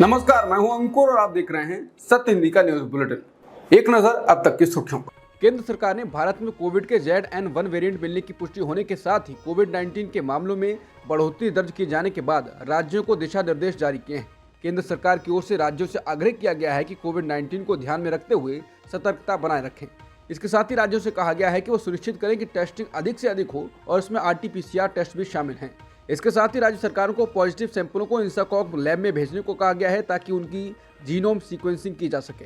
नमस्कार, मैं हूं अंकुर और आप देख रहे हैं सत्य हिंदी का न्यूज बुलेटिन। एक नजर अब तक की सुर्खियों पर। केंद्र सरकार ने भारत में कोविड के ZN1 वेरिएंट मिलने की पुष्टि होने के साथ ही कोविड-19 के मामलों में बढ़ोतरी दर्ज किए जाने के बाद राज्यों को दिशा निर्देश जारी किए हैं। केंद्र सरकार की ओर से राज्यों से आग्रह किया गया है कि कोविड-19 को ध्यान में रखते हुए सतर्कता बनाए रखें। इसके साथ ही राज्यों से कहा गया है कि वो सुनिश्चित करें कि टेस्टिंग अधिक से अधिक हो और इसमें RT-PCR टेस्ट भी शामिल हैं। इसके साथ ही राज्य सरकारों को पॉजिटिव सैंपलों को इंसाकॉग लैब में भेजने को कहा गया है ताकि उनकी जीनोम सीक्वेंसिंग की जा सके।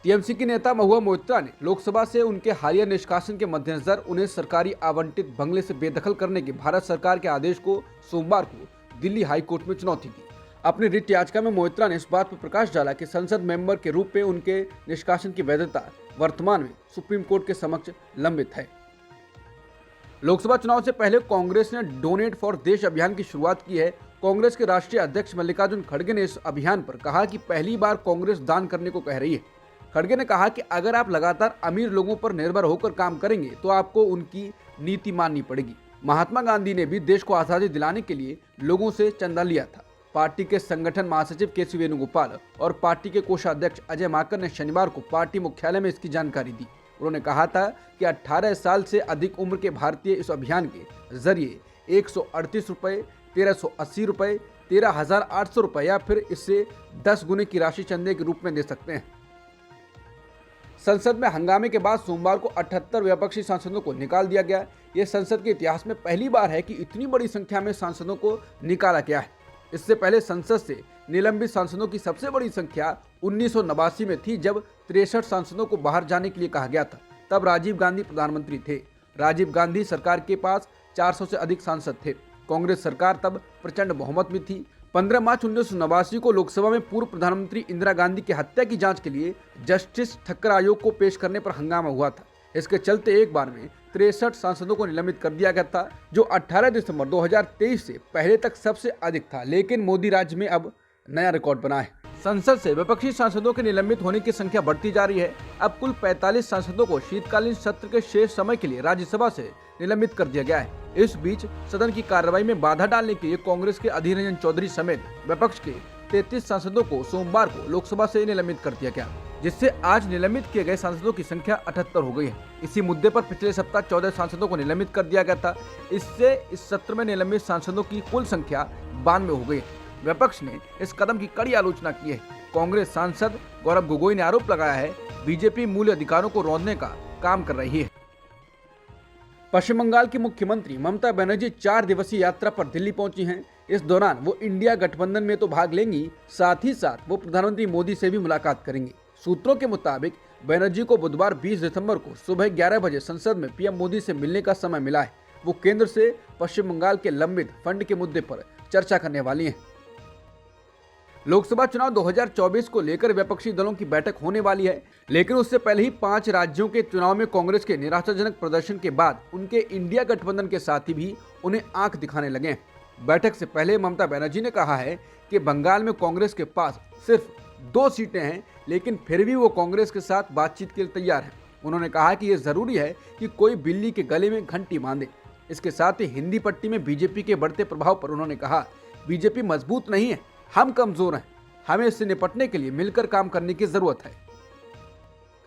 टीएमसी की नेता महुआ मोइत्रा ने लोकसभा से उनके हालिया निष्कासन के मद्देनजर उन्हें सरकारी आवंटित बंगले से बेदखल करने के भारत सरकार के आदेश को सोमवार को दिल्ली हाई कोर्ट में चुनौती दी। अपनी रिट याचिका में मोइत्रा ने इस बात पर प्रकाश डाला कि संसद मेंबर के रूप में उनके निष्कासन की वैधता वर्तमान में सुप्रीम कोर्ट के समक्ष लंबित है। लोकसभा चुनाव से पहले कांग्रेस ने डोनेट फॉर देश अभियान की शुरुआत की है। कांग्रेस के राष्ट्रीय अध्यक्ष मल्लिकार्जुन खड़गे ने इस अभियान पर कहा कि पहली बार कांग्रेस दान करने को कह रही है। खड़गे ने कहा कि अगर आप लगातार अमीर लोगों पर निर्भर होकर काम करेंगे तो आपको उनकी नीति माननी पड़ेगी। महात्मा गांधी ने भी देश को आजादी दिलाने के लिए लोगों से चंदा लिया था। पार्टी के संगठन महासचिव KC वेणुगोपाल और पार्टी के कोषाध्यक्ष अजय माकन ने शनिवार को पार्टी मुख्यालय में इसकी जानकारी दी। उन्होंने कहा था कि 18 साल से अधिक उम्र के भारतीय इस अभियान के जरिए 138 रुपये, 1380 रुपये, 13,800 रुपये या फिर इससे 10 गुने की राशि चंदे के रूप में दे सकते हैं। संसद में हंगामे के बाद सोमवार को 78 विपक्षी सांसदों को निकाल दिया गया। यह संसद के इतिहास में पहली बार है कि इतनी बड़ी संख्या में सांसदों को निकाला गया है। इससे पहले संसद से निलंबित सांसदों की सबसे बड़ी संख्या 1989 में थी, जब 63 सांसदों को बाहर जाने के लिए कहा गया था। तब राजीव गांधी प्रधानमंत्री थे। राजीव गांधी सरकार के पास 400 से अधिक सांसद थे। कांग्रेस सरकार तब प्रचंड बहुमत में थी। 15 मार्च 1989 को लोकसभा में पूर्व प्रधानमंत्री इंदिरा गांधी की हत्या की जांच के लिए जस्टिस ठक्कर आयोग को पेश करने पर हंगामा हुआ था। इसके चलते एक बार में 63 सांसदों को निलंबित कर दिया गया था, जो 18 दिसंबर 2023 से पहले तक सबसे अधिक था। लेकिन मोदी राज्य में अब नया रिकॉर्ड बना है। संसद से विपक्षी सांसदों के निलंबित होने की संख्या बढ़ती जा रही है। अब कुल 45 सांसदों को शीतकालीन सत्र के शेष समय के लिए राज्यसभा से निलंबित कर दिया गया है। इस बीच सदन की कार्रवाई में बाधा डालने के लिए कांग्रेस के अधीर रंजन चौधरी समेत विपक्ष के 33 सांसदों को सोमवार को लोकसभा से निलंबित कर दिया गया, जिससे आज निलंबित किए गए सांसदों की संख्या 78 हो गई है। इसी मुद्दे पर पिछले सप्ताह 14 सांसदों को निलंबित कर दिया गया था। इससे इस सत्र में निलंबित सांसदों की कुल संख्या 92 हो गई है। विपक्ष ने इस कदम की कड़ी आलोचना की है। कांग्रेस सांसद गौरव गोगोई ने आरोप लगाया है बीजेपी मूल अधिकारों को रौंदने का काम कर रही है। पश्चिम बंगाल की मुख्यमंत्री ममता बनर्जी 4 दिवसीय यात्रा पर दिल्ली पहुंची हैं। इस दौरान वो इंडिया गठबंधन में तो भाग लेंगी, साथ ही साथ वो प्रधानमंत्री मोदी से भी मुलाकात करेंगी। सूत्रों के मुताबिक बनर्जी को बुधवार 20 दिसंबर को सुबह 11 बजे संसद में PM मोदी से मिलने का समय मिला है। वो केंद्र से पश्चिम बंगाल के लंबित फंड के मुद्दे पर चर्चा करने वाली हैं। लोकसभा चुनाव 2024 को लेकर विपक्षी दलों की बैठक होने वाली है, लेकिन उससे पहले ही 5 राज्यों के चुनाव में कांग्रेस के निराशाजनक प्रदर्शन के बाद उनके इंडिया गठबंधन के साथी भी उन्हें आंख दिखाने लगे हैं। बैठक से पहले ममता बनर्जी ने कहा है कि बंगाल में कांग्रेस के पास सिर्फ 2 सीटें हैं, लेकिन फिर भी वो कांग्रेस के साथ बातचीत के लिए तैयार है। उन्होंने कहा कि यह जरूरी है कि कोई बिल्ली के गले में घंटी बांधे। इसके साथ ही हिंदी पट्टी में बीजेपी के बढ़ते प्रभाव पर उन्होंने कहा, बीजेपी मजबूत नहीं है, हम कमजोर हैं, हमें इससे निपटने के लिए मिलकर काम करने की जरूरत है।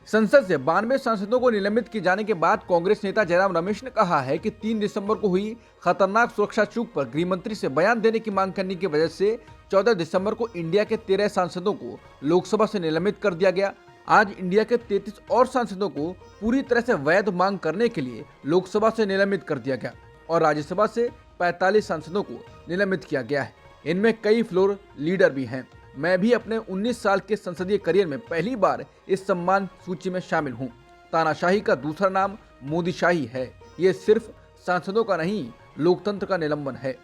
संसद से 92 सांसदों को निलंबित किए जाने के बाद कांग्रेस नेता जयराम रमेश ने कहा है कि 3 दिसंबर को हुई खतरनाक सुरक्षा चूक पर गृह मंत्री से बयान देने की मांग करने की वजह से 14 दिसंबर को इंडिया के 13 सांसदों को लोकसभा से निलंबित कर दिया गया। आज इंडिया के 33 और सांसदों को पूरी तरह से वैध मांग करने के लिए लोकसभा से निलंबित कर दिया गया और राज्यसभा से 45 सांसदों को निलंबित किया गया है। इनमें कई फ्लोर लीडर भी हैं। मैं भी अपने 19 साल के संसदीय करियर में पहली बार इस सम्मान सूची में शामिल हूं। तानाशाही का दूसरा नाम मोदीशाही है। ये सिर्फ सांसदों का नहीं, लोकतंत्र का निलंबन है।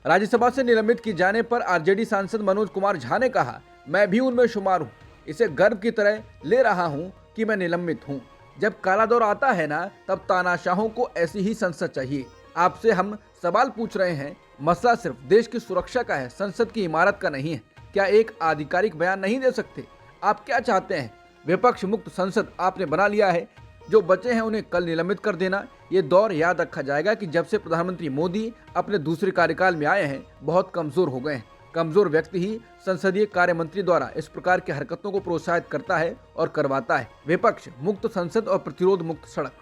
राज्यसभा से निलंबित किए जाने पर RJD सांसद मनोज कुमार झा ने कहा, मैं भी उनमें शुमार हूं। इसे गर्व की तरह ले रहा हूं कि मैं निलंबित हूं। जब काला दौर आता है ना, तब तानाशाहों को ऐसी ही संसद चाहिए। आपसे हम सवाल पूछ रहे हैं, मसला सिर्फ देश की सुरक्षा का है, संसद की इमारत का नहीं है। क्या एक आधिकारिक बयान नहीं दे सकते? आप क्या चाहते हैं? विपक्ष मुक्त संसद आपने बना लिया है। जो बचे हैं उन्हें कल निलंबित कर देना। ये दौर याद रखा जाएगा कि जब से प्रधानमंत्री मोदी अपने दूसरे कार्यकाल में आए हैं, बहुत कमजोर हो गए हैं। कमजोर व्यक्ति ही संसदीय कार्य मंत्री द्वारा इस प्रकार की हरकतों को प्रोत्साहित करता है और करवाता है। विपक्ष मुक्त संसद और प्रतिरोध मुक्त सड़क।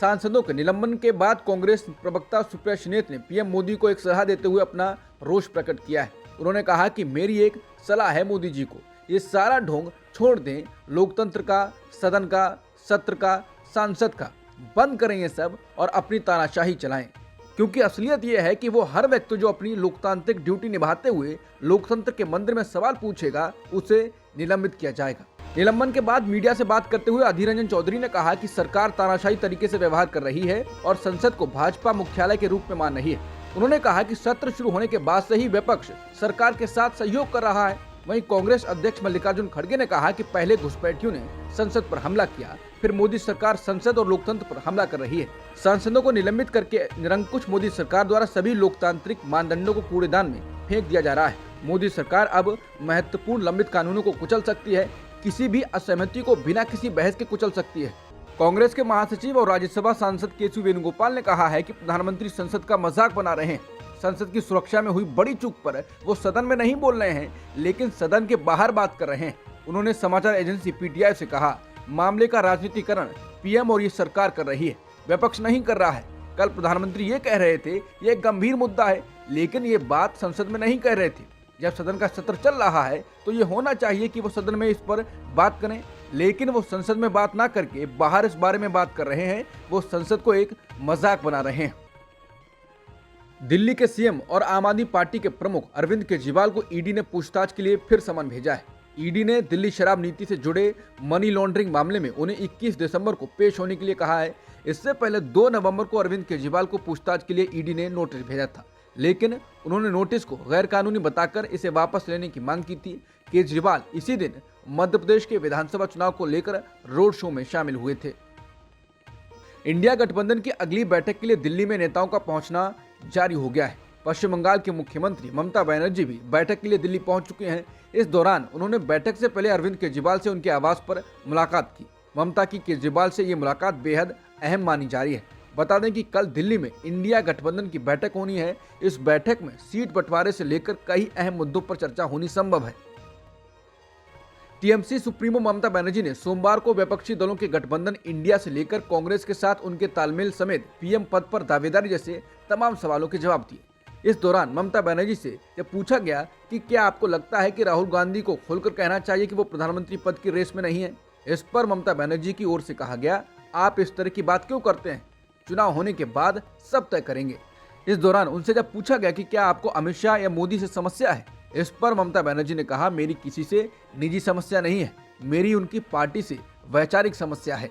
सांसदों के निलंबन के बाद कांग्रेस प्रवक्ता सुप्रिया श्रीनेत ने पीएम मोदी को एक सलाह देते हुए अपना रोष प्रकट किया है। उन्होंने कहा कि मेरी एक सलाह है मोदी जी को, ये सारा ढोंग छोड़ दें। लोकतंत्र का, सदन का, सत्र का, सांसद का बंद करें ये सब और अपनी तानाशाही चलाएं। क्योंकि असलियत यह है कि वो हर व्यक्ति जो अपनी लोकतांत्रिक ड्यूटी निभाते हुए लोकतंत्र के मंदिर में सवाल पूछेगा, उसे निलंबित किया जाएगा। निलंबन के बाद मीडिया से बात करते हुए अधीर रंजन चौधरी ने कहा कि सरकार तानाशाही तरीके से व्यवहार कर रही है और संसद को भाजपा मुख्यालय के रूप में मान रही है। उन्होंने कहा कि सत्र शुरू होने के बाद से ही विपक्ष सरकार के साथ सहयोग कर रहा है। वहीं कांग्रेस अध्यक्ष मल्लिकार्जुन खड़गे ने कहा कि पहले घुसपैठियों ने संसद पर हमला किया, फिर मोदी सरकार संसद और लोकतंत्र पर हमला कर रही है। सांसदों को निलंबित करके निरंकुश मोदी सरकार द्वारा सभी लोकतांत्रिक मानदंडों को कूड़ेदान में फेंक दिया जा रहा है। मोदी सरकार अब महत्वपूर्ण लंबित कानूनों को कुचल सकती है, किसी भी असहमति को बिना किसी बहस के कुचल सकती है। कांग्रेस के महासचिव और राज्यसभा सांसद केशव वेणुगोपाल ने कहा है कि प्रधानमंत्री संसद का मजाक बना रहे हैं। संसद की सुरक्षा में हुई बड़ी चूक पर वो सदन में नहीं बोल रहे हैं, लेकिन सदन के बाहर बात कर रहे हैं। उन्होंने समाचार एजेंसी पीटीआई से कहा, मामले का राजनीतिकरण पीएम और ये सरकार कर रही है, विपक्ष नहीं कर रहा है। कल प्रधानमंत्री ये कह रहे थे ये एक गंभीर मुद्दा है, लेकिन ये बात संसद में नहीं कह रहे थे। जब सदन का सत्र चल रहा है तो ये होना चाहिए कि वो सदन में इस पर बात करें, लेकिन वो संसद में बात ना करके बाहर इस बारे में बात कर रहे हैं। वो संसद को एक मजाक बना रहे हैं। दिल्ली के सीएम और आम आदमी पार्टी के प्रमुख अरविंद केजरीवाल को ईडी ने पूछताछ के लिए फिर समन भेजा है। ईडी ने दिल्ली शराब नीति से जुड़े मनी लॉन्ड्रिंग मामले में उन्हें 21 दिसंबर को पेश होने के लिए कहा है। इससे पहले 2 नवंबर को अरविंद केजरीवाल को पूछताछ के लिए ईडी ने नोटिस भेजा था, लेकिन उन्होंने नोटिस को गैर कानूनी बताकर इसे वापस लेने की मांग की थी। केजरीवाल इसी दिन मध्य प्रदेश के विधानसभा चुनाव को लेकर रोड शो में शामिल हुए थे। इंडिया गठबंधन की अगली बैठक के लिए दिल्ली में नेताओं का पहुंचना जारी हो गया है। पश्चिम बंगाल के मुख्यमंत्री ममता बनर्जी भी बैठक के लिए दिल्ली पहुंच चुके हैं। इस दौरान उन्होंने बैठक से पहले अरविंद केजरीवाल से उनके आवास पर मुलाकात की। ममता की केजरीवाल से ये मुलाकात बेहद अहम मानी जा रही है। बता दें कि कल दिल्ली में इंडिया गठबंधन की बैठक होनी है। इस बैठक में सीट बंटवारे से लेकर कई अहम मुद्दों पर चर्चा होनी संभव है। टीएमसी सुप्रीमो ममता बनर्जी ने सोमवार को विपक्षी दलों के गठबंधन इंडिया से लेकर कांग्रेस के साथ उनके तालमेल समेत पीएम पद पर दावेदारी जैसे तमाम सवालों के जवाब दिए। इस दौरान ममता बनर्जी से जब पूछा गया कि क्या आपको लगता है कि राहुल गांधी को खुलकर कहना चाहिए कि वो प्रधानमंत्री पद की रेस में नहीं है, इस पर ममता बनर्जी की ओर से कहा गया, आप इस तरह की बात क्यों करते हैं, चुनाव होने के बाद सब तय करेंगे। इस दौरान उनसे जब पूछा गया कि क्या आपको अमित शाह या मोदी से समस्या है, इस पर ममता बनर्जी ने कहा, मेरी किसी से निजी समस्या नहीं है, मेरी उनकी पार्टी से वैचारिक समस्या है।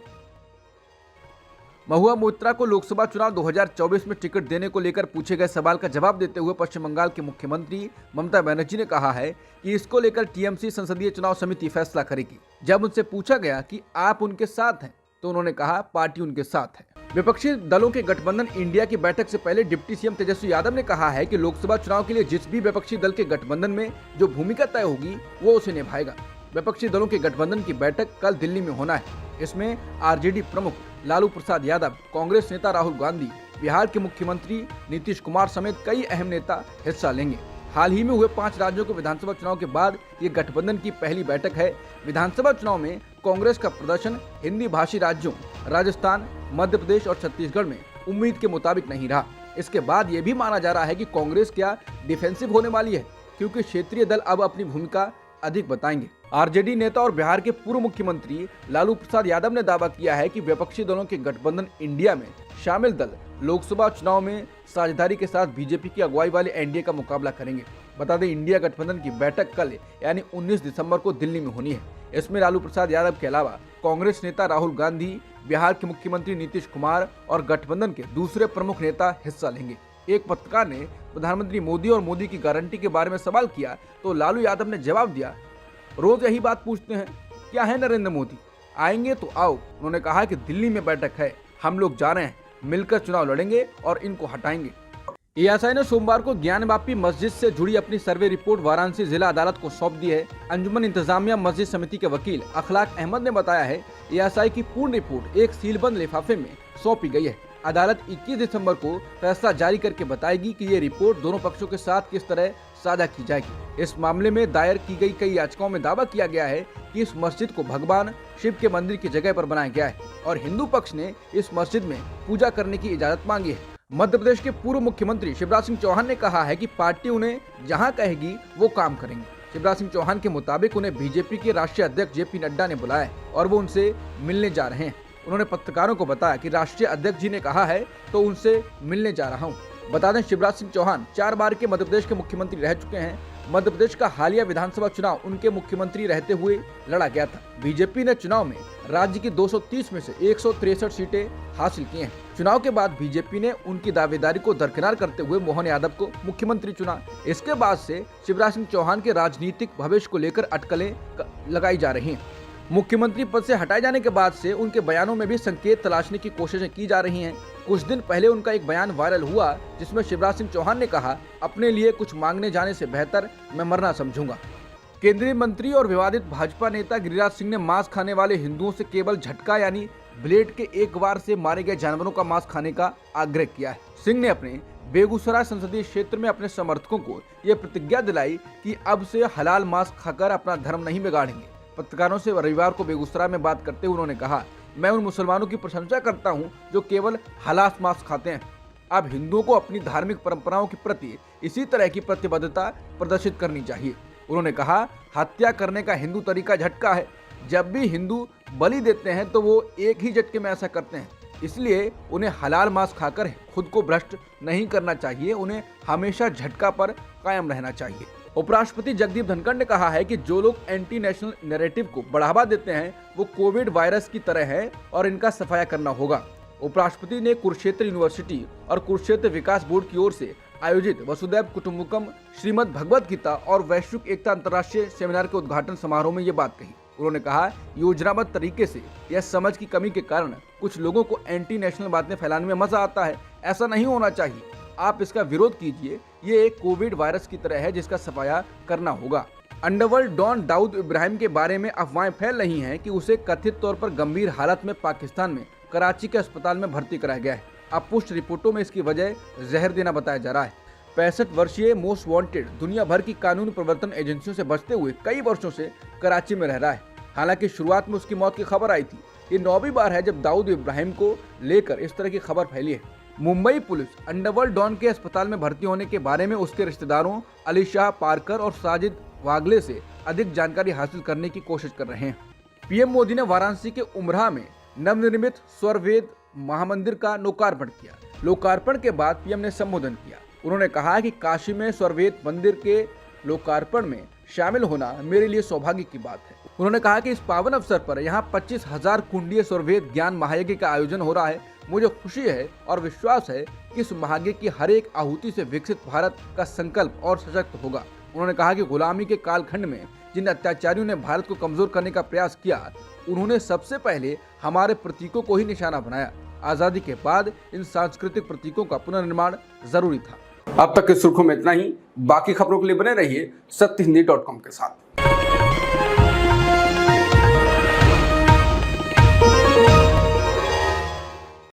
महुआ मोइत्रा को लोकसभा चुनाव 2024 में टिकट देने को लेकर पूछे गए सवाल का जवाब देते हुए पश्चिम बंगाल के मुख्यमंत्री ममता बनर्जी ने कहा है कि इसको लेकर टीएमसी संसदीय चुनाव समिति फैसला करेगी। जब उनसे पूछा गया कि आप उनके साथ हैं, तो उन्होंने कहा, पार्टी उनके साथ है। विपक्षी दलों के गठबंधन इंडिया की बैठक से पहले डिप्टी सीएम तेजस्वी यादव ने कहा है कि लोकसभा चुनाव के लिए जिस भी विपक्षी दल के गठबंधन में जो भूमिका तय होगी वो उसे निभाएगा। विपक्षी दलों के गठबंधन की बैठक कल दिल्ली में होना है। इसमें आरजेडी प्रमुख लालू प्रसाद यादव, कांग्रेस नेता राहुल गांधी, बिहार के मुख्यमंत्री नीतीश कुमार समेत कई अहम नेता हिस्सा लेंगे। हाल ही में हुए 5 राज्यों के विधानसभा चुनाव के बाद ये गठबंधन की पहली बैठक है। विधानसभा चुनाव में कांग्रेस का प्रदर्शन हिंदी भाषी राज्यों राजस्थान, मध्य प्रदेश और छत्तीसगढ़ में उम्मीद के मुताबिक नहीं रहा। इसके बाद ये भी माना जा रहा है कि कांग्रेस क्या डिफेंसिव होने वाली है, क्योंकि क्षेत्रीय दल अब अपनी भूमिका अधिक बताएंगे। आरजेडी नेता और बिहार के पूर्व मुख्यमंत्री लालू प्रसाद यादव ने दावा किया है कि विपक्षी दलों के गठबंधन इंडिया में शामिल दल लोकसभा चुनाव में साझेदारी के साथ बीजेपी की अगुवाई वाले एनडीए का मुकाबला करेंगे। बता दें, इंडिया गठबंधन की बैठक कल यानी 19 दिसंबर को दिल्ली में होनी है। इसमें लालू प्रसाद यादव के अलावा कांग्रेस नेता राहुल गांधी, बिहार के मुख्यमंत्री नीतीश कुमार और गठबंधन के दूसरे प्रमुख नेता हिस्सा लेंगे। एक पत्रकार ने प्रधानमंत्री मोदी और मोदी की गारंटी के बारे में सवाल किया तो लालू यादव ने जवाब दिया, रोज यही बात पूछते हैं, क्या है नरेंद्र मोदी, आएंगे तो आओ। उन्होंने कहा कि दिल्ली में बैठक है, हम लोग जा रहे हैं, मिलकर चुनाव लड़ेंगे और इनको हटाएंगे। एएसआई ने सोमवार को ज्ञानवापी मस्जिद से जुड़ी अपनी सर्वे रिपोर्ट वाराणसी जिला अदालत को सौंप दी है। अंजुमन इंतजामिया मस्जिद समिति के वकील अखलाक अहमद ने बताया है, एएसआई की पूर्ण रिपोर्ट एक सीलबंद लिफाफे में सौंपी गई है। अदालत 21 दिसंबर को फैसला जारी करके बताएगी कि ये रिपोर्ट दोनों पक्षों के साथ किस तरह साझा की जाएगी। इस मामले में दायर की गई कई याचिकाओं में दावा किया गया है कि इस मस्जिद को भगवान शिव के मंदिर की जगह पर बनाया गया है और हिंदू पक्ष ने इस मस्जिद में पूजा करने की इजाजत मांगी है। मध्य प्रदेश के पूर्व मुख्यमंत्री शिवराज सिंह चौहान ने कहा है कि पार्टी उन्हें जहां कहेगी वो काम करेंगे। शिवराज सिंह चौहान के मुताबिक उन्हें बीजेपी के राष्ट्रीय अध्यक्ष जेपी नड्डा ने बुलाया और वो उनसे मिलने जा रहे हैं। उन्होंने पत्रकारों को बताया कि राष्ट्रीय अध्यक्ष जी ने कहा है तो उनसे मिलने जा रहा हूँ। बता दें, शिवराज सिंह चौहान 4 बार के मध्य प्रदेश के मुख्यमंत्री रह चुके हैं। मध्य प्रदेश का हालिया विधानसभा चुनाव उनके मुख्यमंत्री रहते हुए लड़ा गया था। बीजेपी ने चुनाव में राज्य की 230 में से 163 सीटें हासिल की हैं। चुनाव के बाद बीजेपी ने उनकी दावेदारी को दरकिनार करते हुए मोहन यादव को मुख्यमंत्री चुना। इसके बाद से शिवराज सिंह चौहान के राजनीतिक भविष्य को लेकर अटकलें लगाई जा रही हैं। मुख्यमंत्री पद से हटाए जाने के बाद से उनके बयानों में भी संकेत तलाशने की कोशिशें की जा रही हैं। कुछ दिन पहले उनका एक बयान वायरल हुआ जिसमें शिवराज सिंह चौहान ने कहा, अपने लिए कुछ मांगने जाने से बेहतर मैं मरना समझूंगा। केंद्रीय मंत्री और विवादित भाजपा नेता गिरिराज सिंह ने मांस खाने वाले हिंदुओं से केवल झटका यानी ब्लेड के एक बार से मारे गए जानवरों का मांस खाने का आग्रह किया है। सिंह ने अपने बेगूसराय संसदीय क्षेत्र में अपने समर्थकों को यह प्रतिज्ञा दिलाई कि अब से हलाल मांस खाकर अपना धर्म नहीं बिगाड़ेंगे। पत्रकारों से रविवार को बेगूसराय में बात करते हुए उन्होंने कहा, मैं उन मुसलमानों की प्रशंसा करता हूं जो केवल हलाल मांस खाते हैं। अब हिंदुओं को अपनी धार्मिक परंपराओं के प्रति इसी तरह की प्रतिबद्धता प्रदर्शित करनी चाहिए। उन्होंने कहा, हत्या करने का हिंदू तरीका झटका है। जब भी हिंदू बलि देते हैं तो वो एक ही झटके में ऐसा करते हैं, इसलिए उन्हें हलाल मांस खाकर खुद को भ्रष्ट नहीं करना चाहिए। उन्हें हमेशा झटका पर कायम रहना चाहिए। उपराष्ट्रपति जगदीप धनखड़ ने कहा है कि जो लोग एंटी नेशनल नैरेटिव को बढ़ावा देते हैं वो कोविड वायरस की तरह है और इनका सफाया करना होगा। उपराष्ट्रपति ने कुरुक्षेत्र यूनिवर्सिटी और कुरुक्षेत्र विकास बोर्ड की ओर से आयोजित वसुदैव कुटुंबकम, श्रीमद् भगवद गीता और वैश्विक एकता अंतर्राष्ट्रीय सेमिनार के उद्घाटन समारोह में ये बात कही। उन्होंने कहा, योजनाबद्ध तरीके से या समझ की कमी के कारण कुछ लोगों को एंटी नेशनल बातें फैलाने में मजा आता है। ऐसा नहीं होना चाहिए। आप इसका विरोध कीजिए। ये एक कोविड वायरस की तरह है जिसका सफाया करना होगा। अंडरवर्ल्ड डॉन दाऊद इब्राहिम के बारे में अफवाहें फैल रही हैं कि उसे कथित तौर पर गंभीर हालत में पाकिस्तान में कराची के अस्पताल में भर्ती कराया गया है। अब पुष्ट रिपोर्टों में इसकी वजह जहर देना बताया जा रहा है। 65 वर्षीय मोस्ट वांटेड दुनिया भर की कानून प्रवर्तन एजेंसियों से बचते हुए कई वर्षों से कराची में रह रहा है। हालांकि शुरुआत में उसकी मौत की खबर आई थी। ये 9वीं बार है जब दाऊद इब्राहिम को लेकर इस तरह की खबर फैली है। मुंबई पुलिस अंडरवर्ल्ड डॉन के अस्पताल में भर्ती होने के बारे में उसके रिश्तेदारों अली शाह पारकर और साजिद वागले से अधिक जानकारी हासिल करने की कोशिश कर रहे हैं। पीएम मोदी ने वाराणसी के उमराह में नवनिर्मित स्वरवेद महामंदिर का लोकार्पण किया। लोकार्पण के बाद पीएम ने संबोधन किया। उन्होंने कहा कि काशी में स्वरवेद मंदिर के लोकार्पण में शामिल होना मेरे लिए सौभाग्य की बात है। उन्होंने कहा कि इस पावन अवसर पर यहाँ 25,000 कुंडीय स्वरवेद ज्ञान महायज्ञ का आयोजन हो रहा है। मुझे खुशी है और विश्वास है कि इस महायज्ञ की हर एक आहुति से विकसित भारत का संकल्प और सशक्त होगा। उन्होंने कहा कि गुलामी के कालखंड में जिन अत्याचारियों ने भारत को कमजोर करने का प्रयास किया, उन्होंने सबसे पहले हमारे प्रतीकों को ही निशाना बनाया। आजादी के बाद इन सांस्कृतिक प्रतीकों का पुनर्निर्माण जरूरी था। अब तक की सुर्खियों में इतना ही। बाकी खबरों के लिए बने रहिए सत्यहिंदी.com के साथ।